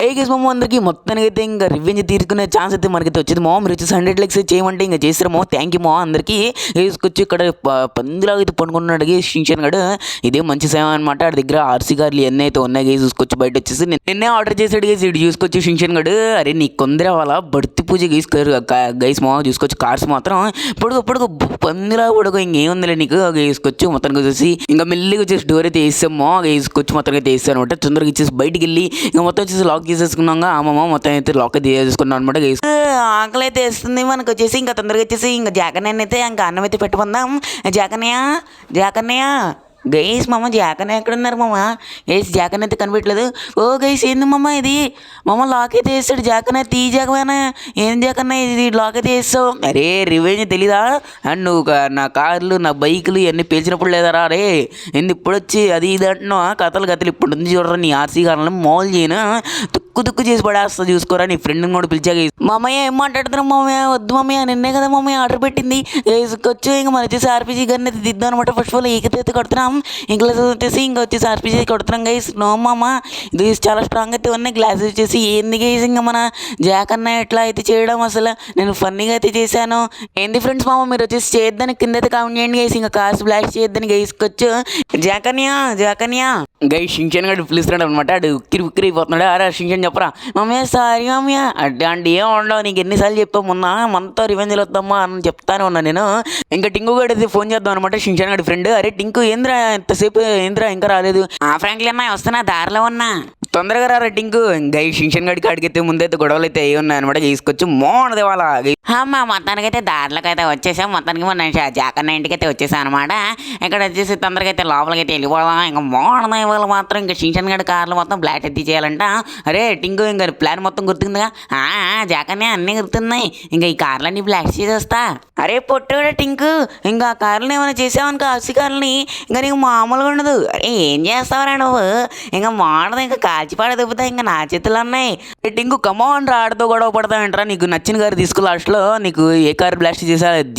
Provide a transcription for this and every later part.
ఏ guys మామ అందరికీ మొత్తానికి అయితే ఇంకా రివెంజ్ తీసుకునే ఛాన్స్ అయితే మనకైతే వచ్చింది మామ. మీరు వచ్చేసి 100 లైక్స్ చేయమంటే ఇంకా చేస్తారు మామ. థ్యాంక్ యూ మామ అందరికీ. వేసుకొచ్చి ఇక్కడ పందిలాగా అయితే పండుకున్నాడు గేస్ షించాన్ గడు. ఇదే మంచి సేవ అనమాట. ఆడి దగ్గర ఆర్సీ కార్లు ఎన్ని అయితే ఉన్నాయి గేస్ చూసుకొచ్చి బయట వచ్చేసి నిన్నే ఆర్డర్ చేసాడు గేస్. ఇటు చూసుకొచ్చి షించాన్ గడు. అరే నీకు కొందరే వాళ్ళ బర్తి పూజ గేస్ గైస్ మామ చూసుకొచ్చి కార్స్ మాత్రం పొడుగు పందిలా పొడుగు ఇంకేముందిలే నీకు వేసుకొచ్చి మొత్తానికి వచ్చేసి ఇంకా మెల్లిగా వచ్చేసి డోర్ అయితే వేసాము. వేసుకొచ్చి మొత్తానికి అయితే వేస్తాను అనమాట. తొందరగా ఇచ్చేసి బయటికి వెళ్ళి ఇంకా మొత్తం వచ్చేసి లాక్ చేసేసుకున్నాగా. అమ్మమ్మ మొత్తం అయితే లాక్ అయితే చేసుకున్నాం అనమాట. ఆకలి అయితే వేస్తుంది మనకు వచ్చేసి ఇంకా తొందరగా వచ్చేసి ఇంకా జాకన్నయ్య అయితే ఇంకా అన్నం అయితే పెట్టుకుందాం. జాకన్నయ్య గైస్ మామ జాకన్న ఎక్కడున్నారు మామ? గైస్ జాకన్న అయితే కనిపెట్టలేదు. ఓ గైస్ ఏంది మామ ఇది? మామ లాక్ అయితే వేస్తాడు జాకన్న. తీ జాకన్నా ఏం జాకన్న ఇది లాక్ అయితే వేస్తావు? అరే రివెంజ్ తెలీదా? అండ్ నువ్వు నా కార్లు నా బైకులు ఇవన్నీ పేల్చినప్పుడు లేదారా? అరే ఏంది ఇప్పుడు వచ్చి అది ఇది అంటున్నావు? కథలు ఇప్పుడు ఉంది చూడరా నీ ఆర్సీ కార్లను మోల్ చేయను తుక్కు చేసి పడేస్తా చూసుకోరా. నీ ఫ్రెండ్ని కూడా పిలిచాక మామయ్య ఏం మాట్లాడుతున్నావు మామయ్య? వద్దు మామయ్య నిన్నే కదా మామయ్య ఆర్డర్ పెట్టింది. వేసుకొచ్చి ఇంకా మన వచ్చేసి ఆర్పీజీ గన్ అయితే దిద్దాం అనమాట. ఫస్ట్ ఆఫ్ ఆల్ ఏకైతే కొడుతున్నాం. ఇంగ్లాస్ వచ్చేసి ఇంకా వచ్చేసి ఆర్పీజీ కొడుతున్నాం గైస్. నో మామ ఇది చాలా స్ట్రాంగ్ అయితే ఉన్నాయి. గ్లాస్ వచ్చేసి ఏంది గైస్ ఇంకా మన జాకన్న ఎట్లా అయితే చేయడం అసలు నేను ఫన్నీగా అయితే చేశాను. ఏంది ఫ్రెండ్స్ మామ మీరు వచ్చేసి చేద్దానికి కింద అయితే కామెంట్ చేయండి గైస్. ఇంకా కార్స్ బ్లాస్ట్ చేద్దాని గైస్కొచ్చు జాకన్యా గైస్ షించాన్ గడు పిలుస్తున్నాడు అనమాట. అడు ఉక్కిరి అయిపోతున్నాడు. అరే షించాన్ చెప్పరా మమ్మీ సారీ మమ్మీ అంటే ఏం ఉండవు నీకు ఎన్నిసార్లు చెప్పావు మొన్న మనతో రివెంజ్లు వద్దామా అని చెప్తానే ఉన్నా నేను. ఇంకా టింకు గడు అయితే ఫోన్ చేద్దాం అనమాట. షించాన్ గడి ఫ్రెండ్. అరే టింకు ఏంద్రా ఎంతసేపు ఏంద్రా ఇంకా రాలేదు? ఫ్రాంక్లీ అమ్మాయి వస్తున్నా దారిలో ఉన్నా తొందరగా రారా టింకు. ఇంకా ఈ షింషన్ గడికి అడిగితే ముందైతే గొడవలు అయితే అయ్యి ఉన్నాయి అనమాట. తీసుకొచ్చి మోనది వాళ్ళ అమ్మ మొత్తానికి అయితే దారిలోకి అయితే వచ్చేసాం. మొత్తానికి మన జాకన్న ఇంటికి అయితే వచ్చేసాం అనమాట. ఇక్కడ వచ్చేసి తొందరగా అయితే లోపలికి అయితే వెళ్ళిపోదాం. ఇంకా మోనది వాళ్ళు మాత్రం ఇంకా షింషన్ గడి కార్లు మొత్తం బ్లాక్ ఎత్తి చేయాలంట. అరే టింకు ఇంకా ప్లాన్ మొత్తం గుర్తుందిగా? జాకన్నే అన్నీ గుర్తున్నాయి. ఇంకా ఈ కార్లన్నీ బ్లాక్ చేసేస్తా. అరే పొట్టుగా టింకు ఇంకా ఆ కార్లని ఏమైనా చేసావనుకో ఆర్సీ కార్లని ఇంకా నీకు మామూలుగా ఉండదు. అరే ఏం చేస్తావరా నువ్వు? ఇంకా మోడదు ఇంకా కాల్చిపాడ దెబ్బతా ఇంకా నా చేతులు అన్నాయి. టింకు కమాన్ రాడుతో గొడవ పడతావేంట్రా? నీకు నచ్చిన కారు తీసుకు. లాస్ట్లో నీకు ఏ కారు బ్లాస్ట్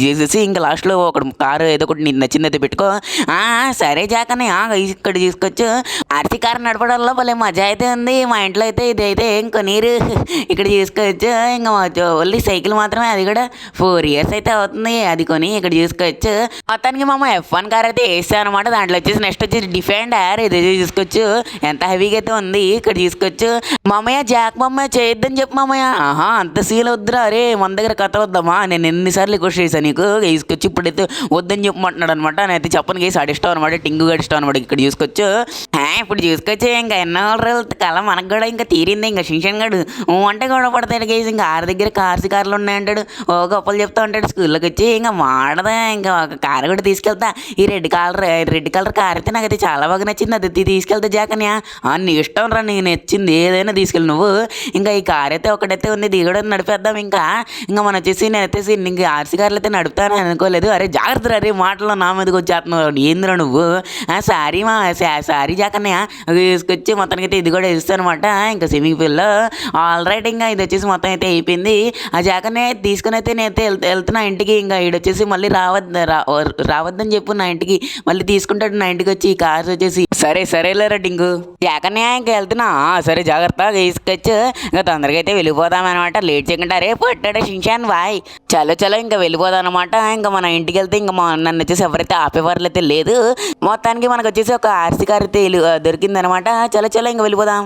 చేసేసి ఇంకా లాస్ట్లో ఒక కారు ఏదో ఒకటి నీకు నచ్చిందైతే పెట్టుకో. సరే జాకనే ఇక్కడ తీసుకొచ్చు. ఆర్సీ కారు నడపడంలో భలే మజా అయితే ఉంది. మా ఇంట్లో అయితే ఇది అయితే ఇంకో నీరు ఇక్కడ తీసుకోవచ్చు. ఇంకా ఓన్లీ సైకిల్ మాత్రమే, అది కూడా 4 years అయితే అవుతుంది అది కొని ఇక్కడ తీసుకోవచ్చు. మొత్తానికి మామ F1 కార్ అయితే వేసాను అనమాట. దాంట్లో వచ్చేసి నెక్స్ట్ వచ్చేసి డిఫెండర్ ఇది తీసుకోవచ్చు. ఎంత హెవీగా అయితే ఉంది ఇక్కడ తీసుకోవచ్చు. మామయ్య జాక్ మామయ్య చేయొద్దని చెప్పు మామయ్య. అంత సీల్ వద్దురా. అరే మన దగ్గర కథ వద్దామా? నేను ఎన్నిసార్లు రిక్వెస్ట్ చేశాను నీకు తీసుకొచ్చి ఇప్పుడైతే వద్దని చెప్పమంటున్నాడు అనమాట. నేనైతే చెప్పను గేసి ఆడిష్టం అనమాట. టింగు గడి ఇష్టం అనమాట. ఇక్కడ చూసుకోవచ్చు. ఇప్పుడు చూసుకొచ్చి ఇంకా ఎన్నో రోజుల కళ మనకు కూడా ఇంకా తీరింది. ఇంకా షింషన్ గడు అంటే గొడవ పడతాడు గేసి. ఇంకా ఆరి దగ్గర కార్లు ఉన్నాయంటాడు. ఓ గొప్పలు చెప్తా ఉంటాడు. స్కూల్లోకి వచ్చి ఇంకా మాడదా ఇంకా ఒక కారు కూడా తీసుకెళ్తా. ఈ రెడ్ కలర్ కార్ అయితే నాకైతే చాలా బాగా నచ్చింది. అది తీసుకెళ్తా జాకన్యా. నీ ఇష్టం రా, నీకు నచ్చింది ఏదైనా తీసుకెళ్ళి నువ్వు. ఇంకా ఈ కార్ అయితే ఒకటైతే ఉంది, దిగడం నడిపేద్దాం. ఇంకా మనం వచ్చేసి నేనైతే ఇంకా ఆర్సీ కార్లు అయితే నడుపుతాను అనుకోలేదు. అరే జాగ్రత్త రే మాటలో నా మీదకి వచ్చేస్తున్నావు ఏందిరా నువ్వు? సారీ జాకన్నయ్య తీసుకొచ్చి మొత్తానికి అయితే ఇది కూడా ఇస్తాను అనమాట. ఇంకా స్విమ్మింగ్ పూల్లో ఆల్ రైట్. ఇంకా ఇది వచ్చేసి మొత్తం అయితే అయిపోయింది. ఆ జాకన్నయ్య తీసుకుని అయితే నేనైతే వెళ్తున్నా ఇంటికి. ఇంకా ఈడొచ్చేసి మళ్ళీ రావద్దని చెప్పు నా ఇంటికి. మళ్ళీ తీసుకుంటాడు నా ఇంటికి వచ్చి ఈ కార్స్ వచ్చేసి. సరేలేరా టింకు జాకన్నయ్య ఇంకా వెళ్తున్నా. సరే జాగ్రత్త తీసుకొచ్చు. ఇంకా తొందరగా అయితే వెళ్ళిపోదాం అనమాట. లేట్ చేయకుండా రే పట్టాడు షించాన్ బాయ్. చలో ఇంకా వెళ్ళిపోదాం అనమాట. ఇంకా మన ఇంటికి వెళ్తే ఇంకా నన్ను వచ్చేసి ఎవరైతే ఆపేవాళ్ళు అయితే లేదు. మొత్తానికి మనకు వచ్చేసి ఒక ఆర్సీ కార్ అయితే దొరికిందనమాట. చలో ఇంకా వెళ్ళిపోదాం.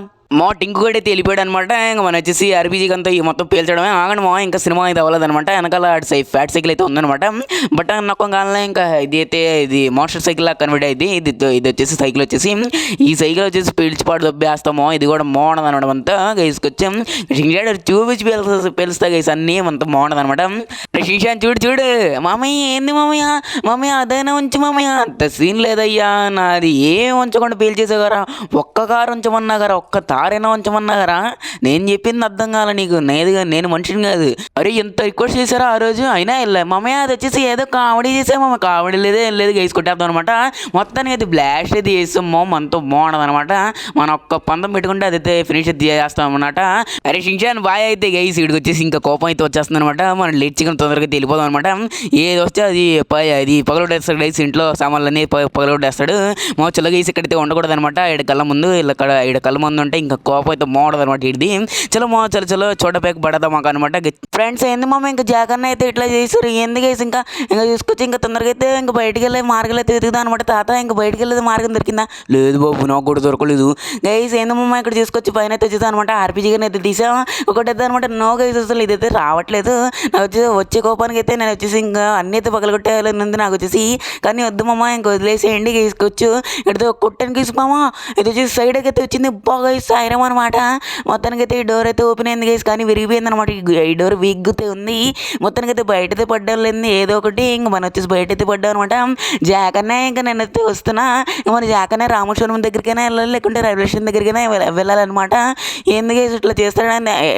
టింకు కూడా అయితే వెళ్ళిపోయాడు అనమాట. ఇంకా మనం వచ్చేసి ఆర్పీజీకి అంతా మొత్తం పేల్చడమే. ఆగండి ఇంకా సినిమా అయితే అవ్వలేదనమాట. వెనకాల ఫ్యాట్ సైకిల్ అయితే ఉందనమాట. బట్ నొక్కం కాలంలో ఇంకా ఇది మోటార్ సైకిల్ లాగా కన్వర్ట్ అయింది. ఇది వచ్చేసి సైకిల్ వచ్చేసి ఈ సైకిల్ వచ్చేసి పీల్చిపాటు దొబ్బేస్తాము. ఇది కూడా మోడదు అనమాట. అంతా గైసుకొచ్చాం. షింషాన్ చూపించి పేలుస్తా గైస్ అన్నీ అంతా మోడదు అనమాట. షింషాన్ చూడు మామయ్య ఏంది మామయ్య అదైనా ఉంచు మామయ్య. అంత సీన్ లేదయ్యా నాది ఏం ఉంచకుండా పేల్చేసాగారా? ఒక్క కారు ఉంచమన్నా గారా, ఒక్క తారైనా ఉంచమన్నా గారా? నేను చెప్పింది అర్థం కాల నీకు? నేను మనిషిని కాదు. అరే ఎంత రిక్వెస్ట్ చేశారా ఆ రోజు? అయినా వెళ్ళా మామయ్య. అది వచ్చేసి ఏదో కామెడీ చేసామమ్మ. కామెడీ లేదు వేసుకుంటేద్దాం అనమాట. మొత్తానికి అది బ్లాస్ట్ అయితే చేస్తాము. మనతో బాగుండదు అనమాట. మనం ఒక్క పందం పెట్టుకుంటే అదైతే ఫినిష్ అయితే చేస్తాం అనమాట. అరే షింషాన్ బాయ్ అయితే గైస్ ఇడికి వచ్చేసి ఇంకా కోపం అయితే వచ్చేస్తుంది అనమాట. మనం లేట్ చికెన్ తొందరగా వెళ్ళిపోదాం అనమాట. ఏది వస్తే అది పగలొట్టేస్తాడు గైస్. ఇంట్లో సామాన్లన్నీ పగలొట్టేస్తాడు. మా చిల్ల గైస్ ఇక్కడైతే ఉండకూడదు అనమాట. 7 కళ్ళ ముందు ఇలా 7 కళ్ళ ముందు ఉంటే ఇంకా కోపం అయితే మోడదు అనమాట ఇది. చలో మా చలో చూడపేక పడదాం మాకు అనమాట. ఫ్రెండ్స్ ఏంది మామ ఇంకా జాగన్న అయితే ఇట్లా చేస్తారు ఏంది గైస్ ఇంకా చూసుకొచ్చి ఇంకా తొందరగా అయితే ఇంకా బయటికి వెళ్ళే మార్గాలు అయితే వెతుకుదా అనమాట. తాత ఇంకా బయటికి వెళ్ళేది మార్గం దొరికిందా? లేదు బాబు నాకు కూడా దొరకలేదు. గైస్ ఏంది మామ ఇక్కడ తీసుకొచ్చి పైన అయితే వచ్చేది అనమాట. ఆర్పీజీ గారిని అయితే తీసా ఒకటి అయితే అనమాట. నో గైస్ అసలు ఇదైతే రావట్లేదు నాకు వచ్చే కోపానికి అయితే నేను వచ్చేసి ఇంకా అన్ని అయితే పగలగొట్టేయాలని ఉంది నాకు వచ్చేసి. కానీ వద్దు మామ ఇంకా వదిలేసేయండి తీసుకొచ్చు ఇక్కడ కొట్టడానికి మామ ఇది వచ్చేసి సైడ్కి అయితే వచ్చింది బాగా సాయిరం అనమాట. మొత్తానికి అయితే ఈ డోర్ అయితే ఓపెన్ అయింది గైస్ కానీ విరిగిపోయింది అనమాట. ఈ డోర్ వీగ్గుతే ఉంది మొత్తానికి అయితే బయట అయితే పడ్డాలి ఏదో ఒకటి ఇంకా మనం వచ్చేసి బయట అయితే పడ్డాం అనమాట. జాకనే ఇంకా నేనైతే వస్తున్నా మన జాకనే రామేశ్వరం దగ్గరికైనా వెళ్ళాలి లేకుంటే రైల్వే స్టేషన్ దగ్గరికైనా వెళ్ళాలన్నమాట. ఎందుకు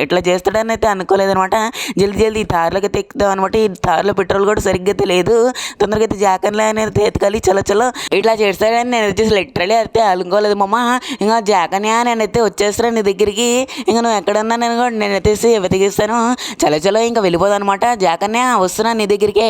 ఇట్లా చేస్తాడని అయితే అనుకోలేదనమాట. జల్దీ ఈ తార్లోకి అయితే ఎక్కుదాం అనమాట. ఈ తార్లో పెట్రోల్ కూడా సరిగ్గా అయితే లేదు. తొందరగా అయితే జాకన్లో అనేది ఎతకాలి చలో ఇట్లా చేస్తాడని నేను వచ్చేసి లిటరలీ అయితే అనుకోలేదు మామ. ఇంకా జాకన్యా నేనైతే వచ్చేస్తాను నీ దగ్గరికి ఇంకా నువ్వు ఎక్కడున్నా నేనైతే వెతికిస్తాను. చలో ఇంకా వెళ్ళిపోదాం అనమాట. జాకన్యా వస్తున్నా నీ దగ్గరికి.